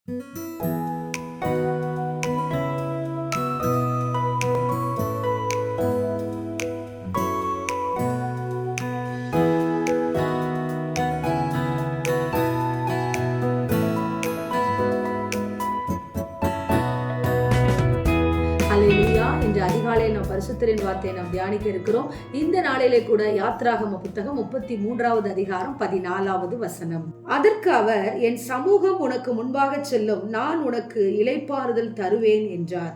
அல்லேலூயா. இன்று அதிகாலையில் நாம் பரிசுத்தரின் வார்த்தையை நாம் தியானிக்க இருக்கிறோம். இந்த நாளிலே கூட யாத்ராகம புத்தகம் 33வது அதிகாரம் 14வது வசனம். அதற்கு அவர், என் சமூகம் உனக்கு முன்பாக செல்லும், நான் உனக்கு இளைப்பாறுதல் தருவேன் என்றார்.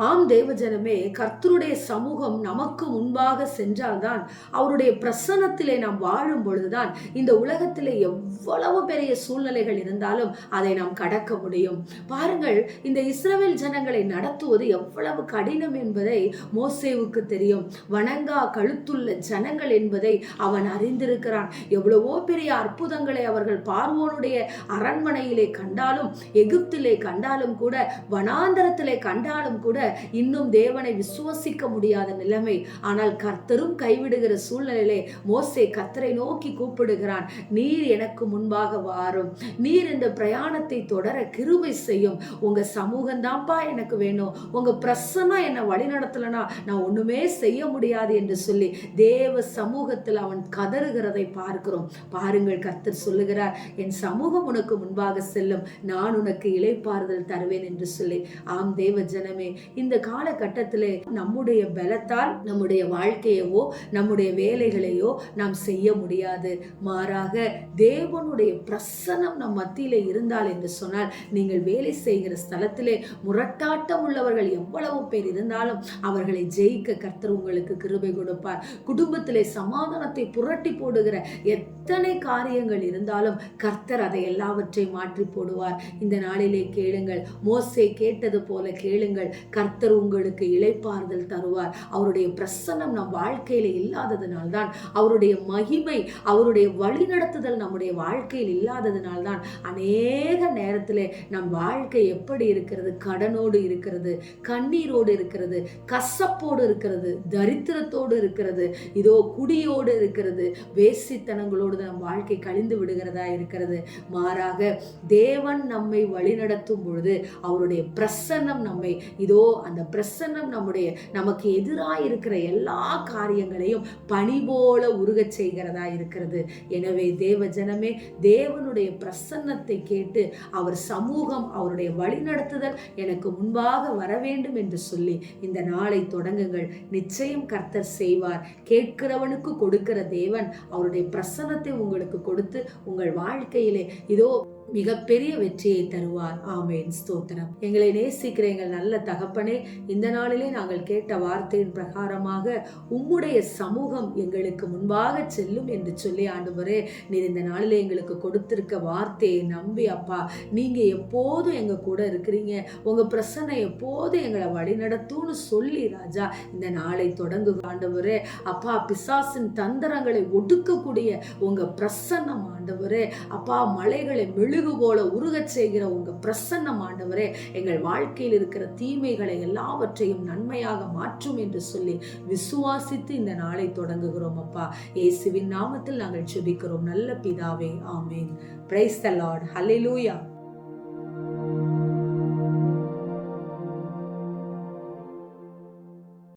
ஆம் தேவஜனமே, கர்த்தருடைய சமூகம் நமக்கு முன்பாக சென்றால்தான், அவருடைய பிரசன்னத்திலே நாம் வாழும் பொழுதுதான் இந்த உலகத்திலே எவ்வளவு பெரிய சூழ்நிலைகள் இருந்தாலும் அதை நாம் கடக்க முடியும். பாருங்கள், இந்த இஸ்ரவேல் ஜனங்களை நடத்துவது எவ்வளவு கடினம் என்பதை மோசேவுக்கு தெரியும். வணங்கா கழுத்துள்ள ஜனங்கள் என்பதை அவன் அறிந்திருக்கிறான். எவ்வளவோ பெரிய அற்புதங்களை அவர்கள் பார்வோனுடைய அரண்மனையிலே கண்டாலும், எகிப்திலே கண்டாலும் கூட, வனாந்தரத்திலே கண்டாலும் கூட இன்னும் தேவனை விசுவசிக்க முடியாத நிலைமை. ஆனால் கர்த்தரும் கைவிடுகிற சூழ்நிலையிலே மோசே கர்த்தரை நோக்கி கூப்பிடுகிறான். நீர் எனக்கு முன்பாக வாரும், நீர் இந்த பிரயாணத்தை தொடர கிருபை செய்யும், உங்க சமூகம் தான்ப்பா எனக்கு வேணும், உங்க பிரசன்னம் என்னை வழி நடத்தலனா நான் ஒண்ணுமே செய்ய முடியாது என்று சொல்லி தேவ சமூகத்தில் அவன் கதறுகிறதை பார்க்கிறோம். பாருங்கள், கர்த்தர் சொல்லுகிறார், என் சமூகம் உனக்கு முன்பாக செல்லும், நான் உனக்கு இளைப்பாறுதல் தருவேன் என்று சொல்லி. ஆம் தேவ ஜனமே, இந்த காலகட்டத்திலே நம்முடைய பலத்தால் நம்முடைய வாழ்க்கையவோ நம்முடைய வேலைகளையோ நாம் செய்ய முடியாது. மாறாக தேவனுடைய பிரசன்னம் நம் மத்தியிலே இருந்தால் என்று சொன்னால், நீங்கள் வேலை செய்கிற ஸ்தலத்திலே முரட்டாட்டம் உள்ளவர்கள் எவ்வளவு பேர் இருந்தாலும் அவர்களை ஜெயிக்க கர்த்தர் உங்களுக்கு கிருபை கொடுப்பார். குடும்பத்திலே சமாதானத்தை புரட்டி போடுகிற எத்தனை காரியங்கள் இருந்தாலும் கர்த்தர் அதை எல்லாவற்றையும் மாற்றி போடுவார். இந்த நாளிலே கேளுங்கள், மோசே கேட்டது போல கேளுங்கள், கர்த்தர் உங்களுக்கு இளைப்பாறுதல் தருவார். அவருடைய பிரசன்னம் நம் வாழ்க்கையில இல்லாததினால்தான், அவருடைய மகிமை, அவருடைய வழிநடத்துதல் நம்முடைய வாழ்க்கையில் இல்லாததினால்தான் அநேக நேரத்திலே நம் வாழ்க்கை எப்படி இருக்கிறது? கடனோடு இருக்கிறது, கண்ணீரோடு இருக்கிறது, கசப்போடு இருக்கிறது, தரித்திரத்தோடு இருக்கிறது, இதோ குடியோடு இருக்கிறது, வேசித்தனங்களோடு நம் வாழ்க்கை கழிந்து விடுகிறதா இருக்கிறது. மாறாக தேவன் நம்மை வழிநடத்தும் பொழுது அவருடைய பிரசன்னம் நம்மை, இதோ அந்த பிரசன்னம் நமக்கு எதிராக இருக்கிற எல்லா காரியங்களையும் பனி போல உருகச் செய்கிறதா இருக்கிறது. எனவே தேவ ஜனமே, தேவனுடைய பிரசன்னத்தை கேட்டு அவர் சமூகம், அவருடைய வழிநடத்துதல் எனக்கு முன்பாக வர வேண்டும் என்று சொல்லி இந்த நாளை தொடங்குங்கள். நிச்சயம் கர்த்தர் செய்வார். கேட்கிறவனுக்கு கொடுக்கிற தேவன் அவருடைய பிரசன்னத்தை உங்களுக்கு கொடுத்து உங்கள் வாழ்க்கையிலே இதோ மிகப்பெரிய வெற்றியை தருவார். ஆமேன். ஸ்தோத்திரம். எங்களை நேசிக்கிற எங்கள் நல்ல தகப்பனே, இந்த நாளிலே நாங்கள் கேட்ட வார்த்தையின் பிரகாரமாக உம்முடைய சமூகம் எங்களுக்கு முன்பாக செல்லும் என்று சொல்லி ஆண்டவரே, நீர் இந்த நாளிலே எங்களுக்கு கொடுத்திருக்க வார்த்தையை நம்பி அப்பா, நீங்க எப்போதும் எங்க கூட இருக்கிறீங்க, உங்க பிரசன்னம் எப்போதும் எங்களை வழிநடத்தும்னு சொல்லி ராஜா இந்த நாளை தொடங்கு ஆண்டவரே. அப்பா, பிசாசின் தந்திரங்களை ஒடுக்கக்கூடிய உங்க பிரசன்னம் ஆண்டவரே, அப்பா, மலைகளை மெழுகு போல உருகச் செய்கிற உங்க பிரசன்னம் ஆண்டவரே, எங்கள் வாழ்க்கையில் இருக்கிற தீமைகளை எல்லாவற்றையும் நன்மையாக மாற்றும் என்று சொல்லி விசுவாசித்து இந்த நாளை தொடங்குகிறோம் அப்பா. இயேசுவின் நாமத்தில் நாங்கள் ஜெபிக்கிறோம் நல்ல பிதாவே. ஆமேன். Praise the Lord. ஹல்லேலூயா.